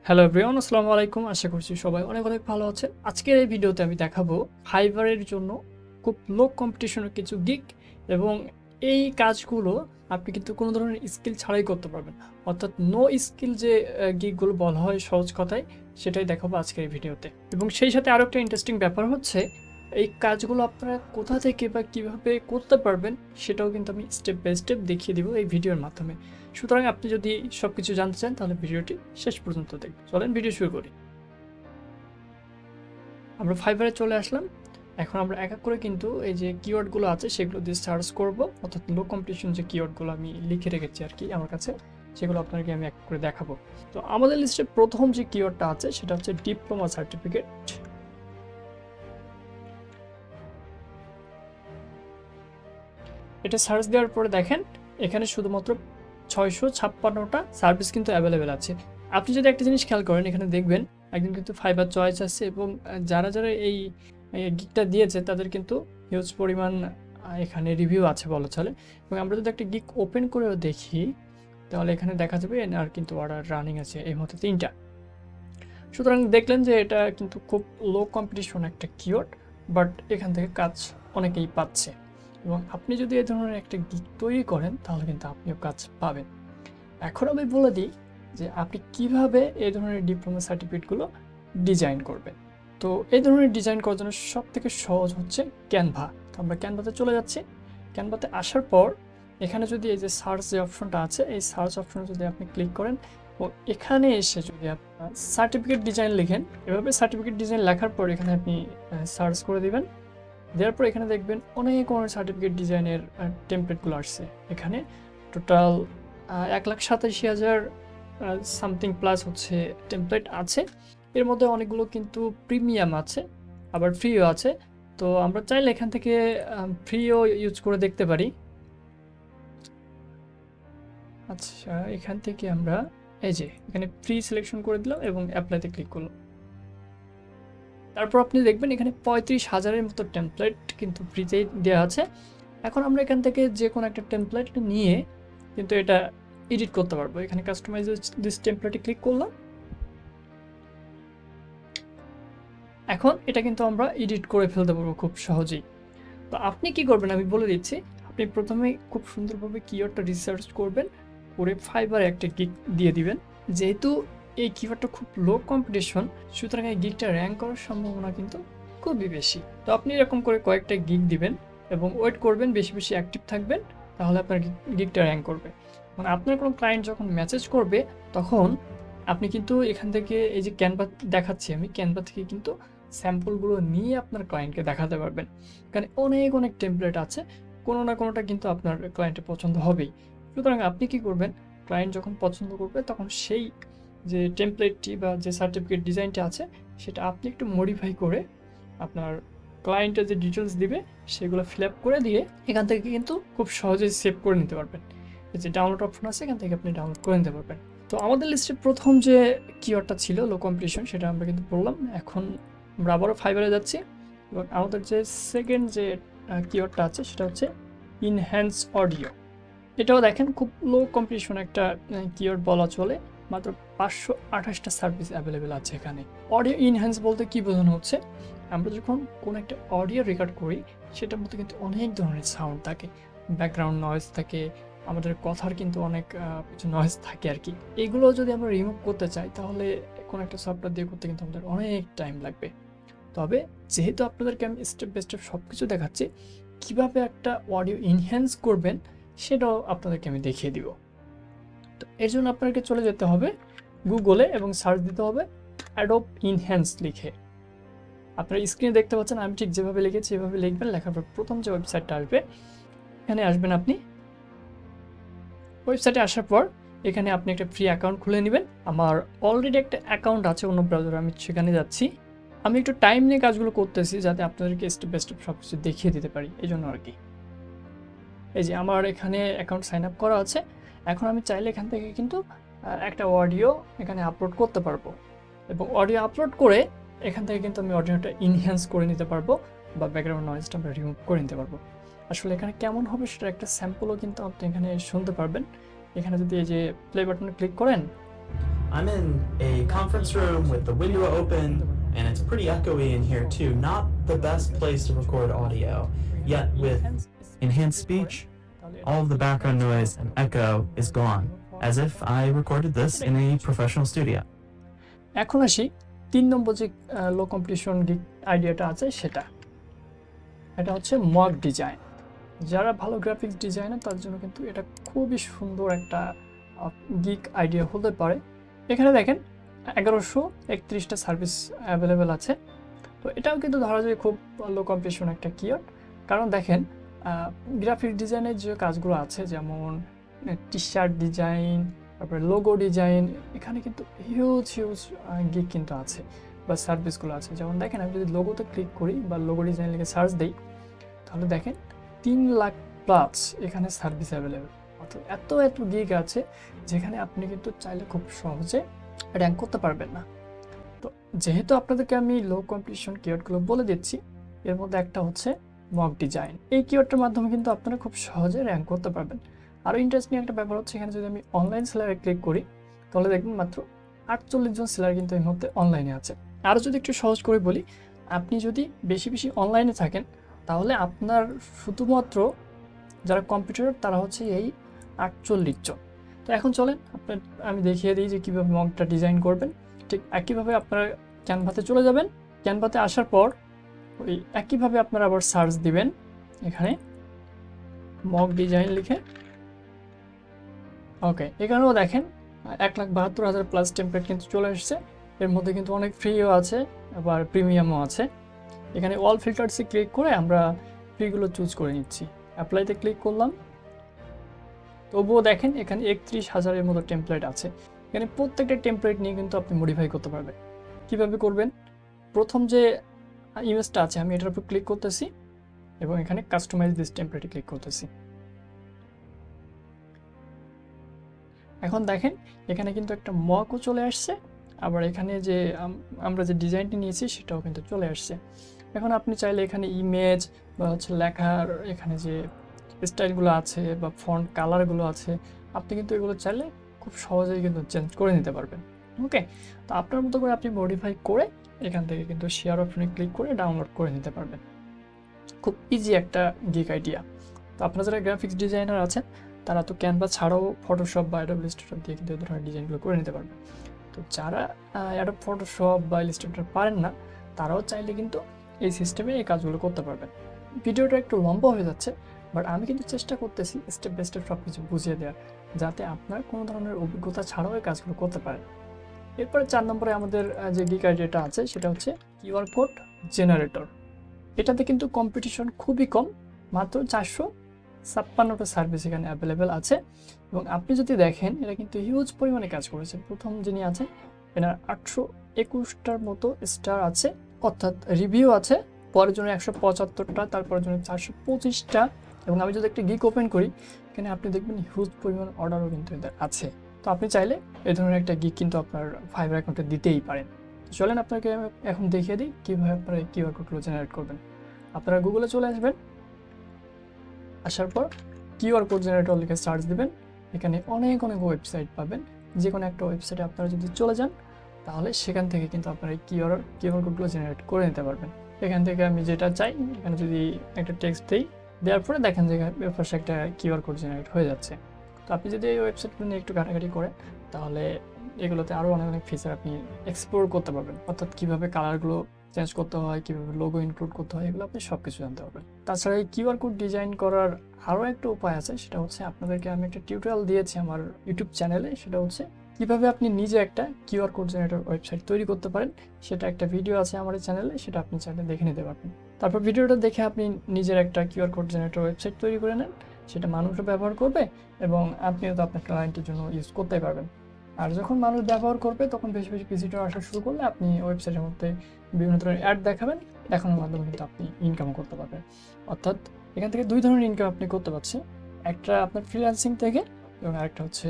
Hello everyone, আসসালামু আলাইকুম। আশা করছি সবাই অনেক অনেক ভালো আছেন। আজকের এই ভিডিওতে আমি দেখাবো ফাইবারের জন্য খুব লো কম্পিটিশনের কিছু গিগ, এবং এই কাজগুলো আপনি কিন্তু কোনো ধরনের স্কিল ছাড়াই করতে পারবেন। অর্থাৎ নো স্কিল যে গিগগুলো বলা হয় সহজ কথায়, সেটাই দেখাবো আজকের এই ভিডিওতে। এবং সেই সাথে আরও একটা ইন্টারেস্টিং ব্যাপার হচ্ছে, এই কাজগুলো আপনারা কোথা থেকে বা কীভাবে করতে পারবেন সেটাও কিন্তু আমি স্টেপ বাই স্টেপ দেখিয়ে দিব এই ভিডিওর মাধ্যমে। সুতরাং আপনি যদি সব কিছু জানতে চান তাহলে ভিডিওটি শেষ পর্যন্ত দেখবেন। চলেন ভিডিও শুরু করি। আমরা ফাইবারে চলে আসলাম। এখন আমরা এক এক করে কিন্তু এই যে কিওয়ার্ডগুলো আছে সেগুলো দিয়ে সার্চ করব, অর্থাৎ লো কম্পিটিশন যে কিওয়ার্ডগুলো আমি লিখে রেখেছি আর কি আমার কাছে, সেগুলো আপনাকে আমি এক করে দেখাবো। তো আমাদের লিস্টে প্রথম যে কিওয়ার্ডটা আছে সেটা হচ্ছে ডিপ্লোমা সার্টিফিকেট। এটা সার্চ দেওয়ার পরে দেখেন এখানে শুধুমাত্র 656টা সার্ভিস কিন্তু অ্যাভেলেবেল আছে। আপনি যদি একটা জিনিস খেয়াল করেন, এখানে দেখবেন একদম কিন্তু ফাইবার চয়েস আছে, এবং যারা যারা এই গিগটা দিয়েছে তাদের কিন্তু হিউজ পরিমাণ এখানে রিভিউ আছে বলা চলে। এবং আমরা যদি একটা গিগ ওপেন করেও দেখি তাহলে এখানে দেখা যাবে আর কিন্তু অর্ডার রানিং আছে এই মুহূর্তে 3টা। সুতরাং দেখলেন যে এটা কিন্তু খুব লো কম্পিটিশন একটা কিওয়ার্ড, বাট এখান থেকে কাজ অনেকেই পাচ্ছে। এবং আপনি যদি এই ধরনের একটা গিগ তৈরি করেন তাহলে কিন্তু আপনিও কাজ পাবেন। এখন আমি বলে দিই যে আপনি কিভাবে এই ধরনের ডিপ্লোমা সার্টিফিকেটগুলো ডিজাইন করবেন। তো এই ধরনের ডিজাইন করার জন্য সব থেকে সহজ হচ্ছে ক্যানভা। তো আমরা ক্যানভাতে চলে যাচ্ছি। ক্যানভাতে আসার পর এখানে যদি এই যে সার্চ যে অপশনটা আছে, এই সার্চ অপশনে যদি আপনি ক্লিক করেন ও এখানে এসে যদি আপনার সার্টিফিকেট ডিজাইন লিখেন, এভাবে সার্টিফিকেট ডিজাইন লেখার পর এখানে আপনি সার্চ করে দিবেন। দেওয়ার পর এখানে দেখবেন অনেক অনেক সার্টিফিকেট ডিজাইনের টেমপ্লেটগুলো আসছে। এখানে টোটাল 1,87,000 সামথিং প্লাস হচ্ছে টেমপ্লেট আছে। এর মধ্যে অনেকগুলো কিন্তু প্রিমিয়াম আছে, আবার ফ্রিও আছে। তো আমরা চাইলে এখান থেকে ফ্রিও ইউজ করে দেখতে পারি। আচ্ছা, এখান থেকে আমরা এই যে এখানে ফ্রি সিলেকশন করে দিলাম এবং অ্যাপ্লাইতে ক্লিক করলাম। তারপর আপনি দেখবেন এখানে 35,000-এর মতো টেমপ্লেট কিন্তু ফ্রিতেই দেওয়া আছে। এখন আমরা এখান থেকে যে কোনো একটা টেমপ্লেট নিয়ে কিন্তু এটা এডিট করতে পারবো। এখানে কাস্টমাইজ দিস টেমপ্লেটে ক্লিক করলাম। এখন এটা কিন্তু আমরা এডিট করে ফেলতে পারবো খুব সহজেই। তো আপনি কি করবেন আমি বলে দিচ্ছি। আপনি প্রথমে খুব সুন্দরভাবে কিওয়ার্ডটা রিসার্চ করবেন, করে ফাইবারে একটা গিগ দিয়ে দিবেন। যেহেতু এই কিওয়ার্ডটা খুব লো কম্পিটিশন, সুতরাং এই গিগটা র্যাঙ্ক করার সম্ভাবনা কিন্তু খুবই বেশি। তো আপনি এরকম করে কয়েকটা গিগ দিবেন এবং ওয়েট করবেন, বেশি বেশি অ্যাক্টিভ থাকবেন, তাহলে আপনার গিগটা র্যাঙ্ক করবে। মানে আপনার কোনো ক্লায়েন্ট যখন মেসেজ করবে তখন আপনি কিন্তু এখান থেকে এই যে ক্যানভা দেখাচ্ছি আমি, ক্যানভা থেকে কিন্তু স্যাম্পলগুলো নিয়ে আপনার ক্লায়েন্টকে দেখাতে পারবেন। কারণ অনেক অনেক টেমপ্লেট আছে, কোনো না কোনোটা কিন্তু আপনার ক্লায়েন্টের পছন্দ হবেই। সুতরাং আপনি কি করবেন, ক্লায়েন্ট যখন পছন্দ করবে তখন সেই যে টেমপ্লেটটি বা যে সার্টিফিকেট ডিজাইনটা আছে সেটা আপনি একটু মডিফাই করে আপনার ক্লায়েন্টের যে ডিটেলস দিবে সেগুলো ফিল আপ করে দিয়ে এখান থেকে কিন্তু খুব সহজেই সেভ করে নিতে পারবেন। এই যে ডাউনলোড অপশন আছে, এখান থেকে আপনি ডাউনলোড করে নিতে পারবেন। তো আমাদের লিস্টে প্রথম যে কিওয়ার্ডটা ছিল লো কম্পিটিশন, সেটা আমরা কিন্তু বললাম। এখন আমরা আবারও ফাইবারে যাচ্ছি এবং আমাদের যে সেকেন্ড যে কিওয়ার্ডটা আছে সেটা হচ্ছে ইনহ্যান্স অডিও। এটাও দেখেন খুব লো কম্পিটিশন একটা কিওয়ার্ড বলা চলে। মাত্র 528টা সার্ভিস অ্যাভেলেবেল আছে এখানে। অডিও ইনহ্যান্স বলতে কী বোঝানো হচ্ছে, আমরা যখন কোনো একটা অডিও রেকর্ড করি সেটার মধ্যে কিন্তু অনেক ধরনের সাউন্ড থাকে, ব্যাকগ্রাউন্ড নয়েজ থাকে, আমাদের কথার কিন্তু অনেক কিছু নয়েজ থাকে আর কি। এগুলো যদি আমরা রিমুভ করতে চাই তাহলে কোনো একটা সফটওয়্যার দিয়ে করতে কিন্তু আমাদের অনেক টাইম লাগবে। তবে যেহেতু আপনাদেরকে আমি স্টেপ বাই স্টেপ সব কিছু দেখাচ্ছি, কীভাবে একটা অডিও ইনহ্যান্স করবেন সেটাও আপনাদেরকে আমি দেখিয়ে দিব। তো এর জন্য আপনাকে চলে যেতে হবে গুগলে এবং সার্চ দিতে হবে অ্যাডোব ইনহ্যান্স লিখে। আপনারা স্ক্রিনে দেখতে পাচ্ছেন আমি ঠিক যেভাবে লিখেছি এভাবে লিখবেন। লেখার পর প্রথম যে ওয়েবসাইটটা আসবে এখানে আসবেন। আপনি ওয়েবসাইটে আসার পর এখানে আপনি একটা ফ্রি অ্যাকাউন্ট খুলে নেবেন। আমার অলরেডি একটা অ্যাকাউন্ট আছে অন্য ব্রাউজারে, আমি সেখানে যাচ্ছি। আমি একটু টাইম নিয়ে কাজগুলো করতেছি যাতে আপনাদেরকে স্টেপ বাই স্টেপ সব কিছু দেখিয়ে দিতে পারি, এই জন্য আর কি। এই যে আমার এখানে অ্যাকাউন্ট সাইন আপ করা আছে। এখন আমি চাইলে এখান থেকে কিন্তু একটা অডিও এখানে আপলোড করতে পারবো, এবং অডিও আপলোড করে এখান থেকে কিন্তু আমি অডিওটা ইনহ্যান্স করে নিতে পারবো বা ব্যাকগ্রাউন্ড নয়েজটা আমরা রিমুভ করে নিতে পারবো। আসলে এখানে কেমন হবে সেটা একটা স্যাম্পলও কিন্তু আপনি এখানে শুনতে পারবেন। এখানে যদি এই যে প্লে বাটনে ক্লিক করেন I'm in a conference room with the window open, and it's pretty echoey in here too. Not the best place to record audio. Yet with enhanced speech, all of the background noise and echo is gone, as if I recorded this in a professional studio. এখন আসি 3 নম্বর যে লো competition আইডিয়াটা আছে সেটা, এটা হচ্ছে mock design. যারা ভালো গ্রাফিক্স ডিজাইনার তার জন্য কিন্তু এটা খুবই সুন্দর একটা গিক আইডিয়া হতে পারে। এখানে দেখেন 1131টা সার্ভিস অ্যাভেলেবেল আছে। তো এটাও কিন্তু ধরা যায় খুব লো কম্পিটিশন একটা কিওয়ার্ড, কারণ দেখেন গ্রাফিক ডিজাইনের যে কাজগুলো আছে যেমন টি শার্ট ডিজাইন, তারপরে লোগো ডিজাইন, এখানে কিন্তু হিউজ গিক কিন্তু আছে বা সার্ভিসগুলো আছে। যেমন দেখেন আমি যদি লোগোতে ক্লিক করি বা লোগো ডিজাইন লিখে সার্চ দিই, তাহলে দেখেন 3 লাখ প্লাস এখানে সার্ভিস অ্যাভেলেবেল। অর্থাৎ এত গিগ আছে যেখানে আপনি কিন্তু চাইলে খুব সহজে র্যাঙ্ক করতে পারবেন না। তো যেহেতু আপনাদেরকে আমি লো কম্পিটিশন কিওয়ার্ডগুলো বলে দিচ্ছি, এর মধ্যে একটা হচ্ছে মক ডিজাইন। এই কিওয়ার্ডটার মাধ্যমে কিন্তু আপনারা খুব সহজে র্যাঙ্ক করতে পারবেন। আরও ইন্টারেস্টিং একটা ব্যাপার হচ্ছে, এখানে যদি আমি অনলাইন সেলারে ক্লিক করি তাহলে দেখবেন মাত্র 48 জন সেলার কিন্তু এই মুহূর্তে অনলাইনে আছে। আরও যদি একটু সহজ করে বলি, আপনি যদি বেশি অনলাইনে থাকেন তাহলে আপনার শুধুমাত্র যারা কম্পিউটার তারা হচ্ছে এই 48 জন। তো এখন চলেন আমি দেখিয়ে দিই যে কীভাবে মকটা ডিজাইন করবেন। ঠিক একইভাবে আপনারা ক্যানভাতে চলে যাবেন। ক্যানভাতে আসার পর ওই একইভাবে আপনারা আবার সার্চ দিবেন এখানে মক ডিজাইন লিখে। ওকে, এখানেও দেখেন 1,72,000 প্লাস টেমপ্লেট কিন্তু চলে এসেছে। এর মধ্যে কিন্তু অনেক ফ্রিও আছে আবার প্রিমিয়ামও আছে। এখানে অল ফিল্টার্সে ক্লিক করে আমরা ফ্রিগুলো চুজ করে নিচ্ছি। অ্যাপ্লাইতে ক্লিক করলাম, তবুও দেখেন এখানে 31,000-এর মতো টেমপ্লেট আছে। এখানে প্রত্যেকটা টেমপ্লেট নিয়ে কিন্তু আপনি মডিফাই করতে পারবেন। কিভাবে করবেন? প্রথম যে ইমেজটা আছে আমি এটার উপর ক্লিক করতেছি এবং এখানে কাস্টমাইজ দিস টেমপ্লেটে ক্লিক করতেছি। এখন দেখেন এখানে কিন্তু একটা মকও চলে আসছে, আবার এখানে যে আমরা যে ডিজাইনটি নিয়েছি সেটাও কিন্তু চলে আসছে। এখন আপনি চাইলে এখানে ইমেজ বা হচ্ছে লেখার এখানে যে স্টাইলগুলো আছে বা ফন্ট কালারগুলো আছে, আপনি কিন্তু এগুলো চাইলে খুব সহজেই কিন্তু চেঞ্জ করে নিতে পারবেন। ওকে, তো আপনার মতো করে আপনি মডিফাই করে এখান থেকে কিন্তু শেয়ার অপশনে ক্লিক করে ডাউনলোড করে নিতে পারবেন। খুব ইজি একটা গিগ আইডিয়া। তো আপনারা যারা গ্রাফিক্স ডিজাইনার আছেন তারা তো ক্যানভা ছাড়াও ফটোশপ বা অ্যাডোব ইলাস্ট্রেটর দিয়ে কিন্তু এই ধরনের ডিজাইনগুলো করে নিতে পারবেন। তো যারা অ্যাডোব ফটোশপ বা ইলাস্ট্রেটর পারেন না তারাও চাইলে কিন্তু এই সিস্টেমে এই কাজগুলো করতে পারবেন। ভিডিওটা একটু লম্বা হয়ে যাচ্ছে, বাট আমি কিন্তু চেষ্টা করতেছি স্টেপ বাই স্টেপ সব কিছু বুঝিয়ে দেওয়ার, যাতে আপনার কোনো ধরনের অভিজ্ঞতা ছাড়াও এই কাজগুলো করতে পারেন। এরপরে 4 নম্বরে আমাদের যে গিগ আইডিয়াটা আছে সেটা হচ্ছে কিউআর কোড জেনারেটর। এটাতে কিন্তু কম্পিটিশন খুবই কম, মাত্র 456টা সার্ভিস এখানে অ্যাভেলেবেল আছে। এবং আপনি যদি দেখেন এটা কিন্তু হিউজ পরিমাণে কাজ করেছে। প্রথম যিনি আছেন এনার 821টার মতো স্টার আছে, অর্থাৎ রিভিউ আছে। পরের জন্য 175টা, তারপরের জন্য 425টা। এবং আমি যদি একটা গিগ ওপেন করি এখানে আপনি দেখবেন হিউজ পরিমাণ অর্ডারও কিন্তু এদের আছে। তো আপনি চাইলে এই ধরনের একটা গিগ কিন্তু আপনার ফাইবার অ্যাকাউন্টে দিতেই পারেন। চলেন আপনাকে এখন দেখিয়ে দিই কীভাবে আপনারা এই কিউআর কোডগুলো জেনারেট করবেন। আপনারা গুগলে চলে আসবেন, আসার পর কিউআর কোড জেনারেটর লিখে সার্চ দিবেন। এখানে অনেক ওয়েবসাইট পাবেন। যে কোনো একটা ওয়েবসাইটে আপনারা যদি চলে যান তাহলে সেখান থেকে কিন্তু আপনারা এই কিউআর কোডগুলো জেনারেট করে নিতে পারবেন। এখান থেকে আমি যেটা চাই এখানে যদি একটা টেক্সট দিই, দেওয়ার পরে দেখেন যে পাশে একটা কিউআর কোড জেনারেট হয়ে যাচ্ছে। তো আপনি যদি এই ওয়েবসাইটগুলো নিয়ে একটু ঘাটাঘাটি করেন তাহলে এগুলোতে আরও অনেক ফিচার আপনি এক্সপ্লোর করতে পারবেন। অর্থাৎ কীভাবে কালারগুলো চেঞ্জ করতে হয়, কীভাবে লোগো ইনক্লুড করতে হয়, এগুলো আপনি সব কিছু জানতে পারবেন। তাছাড়া এই কিউআর কোড ডিজাইন করার আরও একটা উপায় আছে, সেটা হচ্ছে আপনাদেরকে আমি একটা টিউটোরিয়াল দিয়েছি আমার ইউটিউব চ্যানেলে। সেটা হচ্ছে কীভাবে আপনি নিজে একটা কিউআর কোড জেনারেটর ওয়েবসাইট তৈরি করতে পারেন। সেটা একটা ভিডিও আছে আমার চ্যানেলে, সেটা আপনি চাইলে দেখে নিতে পারবেন। তারপর ভিডিওটা দেখে আপনি নিজের একটা কিউআর কোড জেনারেটর ওয়েবসাইট তৈরি করে নেন, সেটা মানুষও ব্যবহার করবে এবং আপনিও তো আপনার ক্লায়েন্টের জন্য ইউজ করতেই পারবেন। আর যখন মানুষ ব্যবহার করবে তখন বেশি ভিজিটর আসা শুরু করলে আপনি ওয়েবসাইটের মধ্যে বিভিন্ন ধরনের অ্যাড দেখাবেন, দেখানোর মাধ্যমে কিন্তু আপনি ইনকামও করতে পারবেন। অর্থাৎ এখান থেকে 2 ধরনের ইনকাম আপনি করতে পারছেন, একটা আপনার ফ্রিল্যান্সিং থেকে এবং আরেকটা হচ্ছে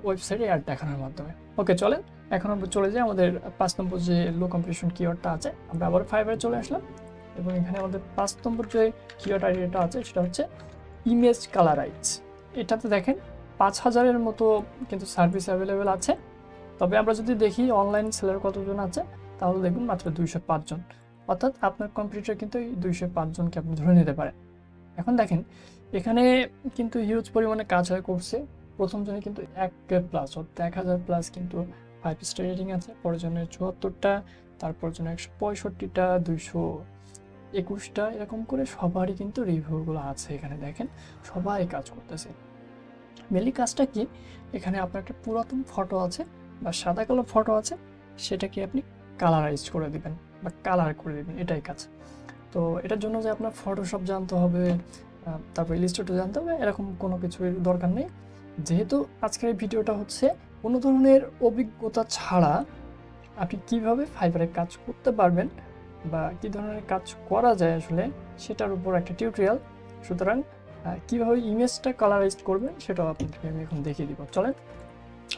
ওয়েবসাইটে অ্যাড দেখানোর মাধ্যমে। ওকে, চলেন এখন আমরা চলে যাই আমাদের 5 নম্বর যে লো কম্পিটিশন কিওয়ার্ডটা আছে। আমরা আবার ফাইবারে চলে আসলাম এবং এখানে আমাদের 5 নম্বর যে কিওয়ার্ড আইডিয়াটা আছে সেটা হচ্ছে ইমেজ কালারাইজ। এটাতে দেখেন 5,000-এর মতো কিন্তু সার্ভিস অ্যাভেলেবেল আছে। তবে আমরা যদি দেখি অনলাইন সেলার কতজন আছে, তাহলে দেখুন মাত্র 205 জন। অর্থাৎ আপনার কম্পিটিটর কিন্তু এই 205 জনকে আপনি ধরে নিতে পারেন। এখন দেখেন এখানে কিন্তু হিউজ পরিমাণে কাজ করছে। প্রথম জনে কিন্তু 1,000+, অর্থাৎ 1000+ কিন্তু 5 স্টার রেটিং আছে, পরের জনের 74টা, তারপর জন্য 165টা, 221টা, এরকম করে সবারই কিন্তু রিভিউগুলো আছে। এখানে দেখেন সবাই কাজ করতেছে। মেনলি কাজটা কি, এখানে আপনার একটা পুরাতন ফটো আছে বা সাদা কালো ফটো আছে, সেটাকে আপনি কালারাইজ করে দিবেন বা কালার করে দিবেন, এটাই কাজ। তো এটার জন্য যে আপনার ফটোশপ জানতে হবে, তারপর ইলাস্ট্রেটর জানতে হবে, এরকম কোনো কিছুর দরকার নেই। যেহেতু আজকের এই ভিডিওটা হচ্ছে কোনো ধরনের অভিজ্ঞতা ছাড়া আপনি কিভাবে ফাইবারে কাজ করতে পারবেন বা কী ধরনের কাজ করা যায় আসলে সেটার উপর একটা টিউটোরিয়াল। সুতরাং কীভাবে ইমেজটা কালারাইজ করবেন সেটাও আপনাদেরকে আমি এখন দেখিয়ে দিব। চলেন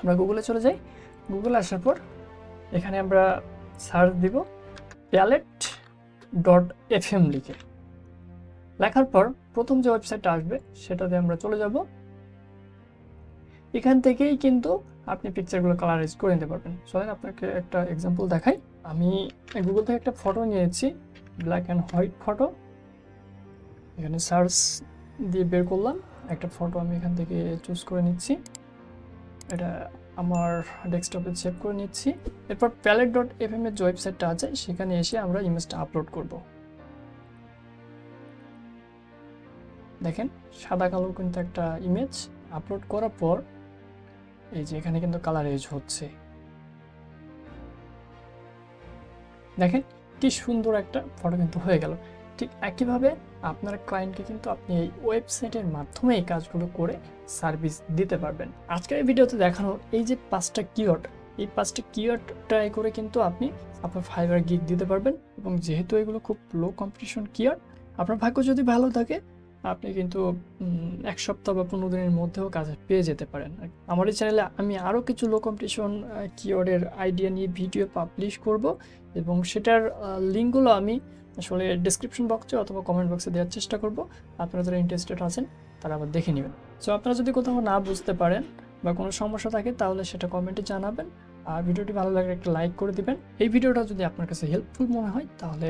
আমরা গুগলে চলে যাই। গুগলে আসার পর এখানে আমরা সার্চ দিব palette.fm লিখে। লেখার পর প্রথম যে ওয়েবসাইটটা আসবে সেটাতে আমরা চলে যাব। এখান থেকেই কিন্তু আপনি পিকচারগুলো কালারাইজ করে নিতে পারবেন। চলেন আপনাকে একটা এক্সাম্পল দেখাই। আমি গুগল থেকে একটা ফটো নিয়েছি, ব্ল্যাক অ্যান্ড হোয়াইট ফটো। এখানে সার্চ দিয়ে বের করলাম একটা ফটো, আমি এখান থেকে চুজ করে নিচ্ছি, এটা আমার ডেস্কটপে সেভ করে নিচ্ছি। এরপর palette.fm এর যে ওয়েবসাইটটা আছে সেখানে এসে আমরা ইমেজটা আপলোড করব। দেখেন সাদা কালো কিন্তু একটা ইমেজ আপলোড করার পর এই যে এখানে কিন্তু কালারাইজ হচ্ছে। দেখেন কি সুন্দর একটা ফটো কিন্তু হয়ে গেল। ঠিক একইভাবে আপনার ক্লায়েন্টকে কিন্তু আপনি এই ওয়েবসাইটের মাধ্যমে এই কাজগুলো করে সার্ভিস দিতে পারবেন। আজকের এই ভিডিওতে দেখানো এই যে 5টা কিওয়ার্ড, এই 5টা কিওয়ার্ড ট্রাই করে কিন্তু আপনি আপনার ফাইবার গিগ দিতে পারবেন। এবং যেহেতু এগুলো খুব লো কম্পিটিশন কিওয়ার্ড, আপনার ভাগ্য যদি ভালো থাকে আপনি কিন্তু 1 সপ্তাহ বা 15 দিনের মধ্যেও কাজ পেয়ে যেতে পারেন। আমার এই চ্যানেলে আমি আরও কিছু লো কম্পিটিশন কিওয়ার্ডের আইডিয়া নিয়ে ভিডিও পাবলিশ করব এবং সেটার লিঙ্কগুলো আমি আসলে ডিসক্রিপশন বক্সে অথবা কমেন্ট বক্সে দেওয়ার চেষ্টা করব। আপনারা যারা ইন্টারেস্টেড আছেন তারা আবার দেখে নেবেন। সো আপনারা যদি কোথাও না বুঝতে পারেন বা কোনো সমস্যা থাকে তাহলে সেটা কমেন্টে জানাবেন। আর ভিডিওটি ভালো লাগলে একটা লাইক করে দিবেন। এই ভিডিওটা যদি আপনার কাছে হেল্পফুল মনে হয় তাহলে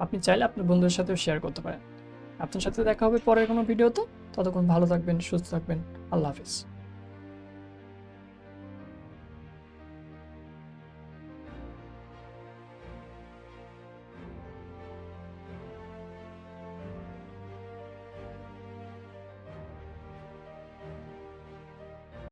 আপনি চাইলে আপনার বন্ধুদের সাথেও শেয়ার করতে পারেন। আপনার সাথে দেখা হবে পরের কোনো ভিডিওতে। ততক্ষণ ভালো থাকবেন, সুস্থ থাকবেন। আল্লাহ হাফিজ।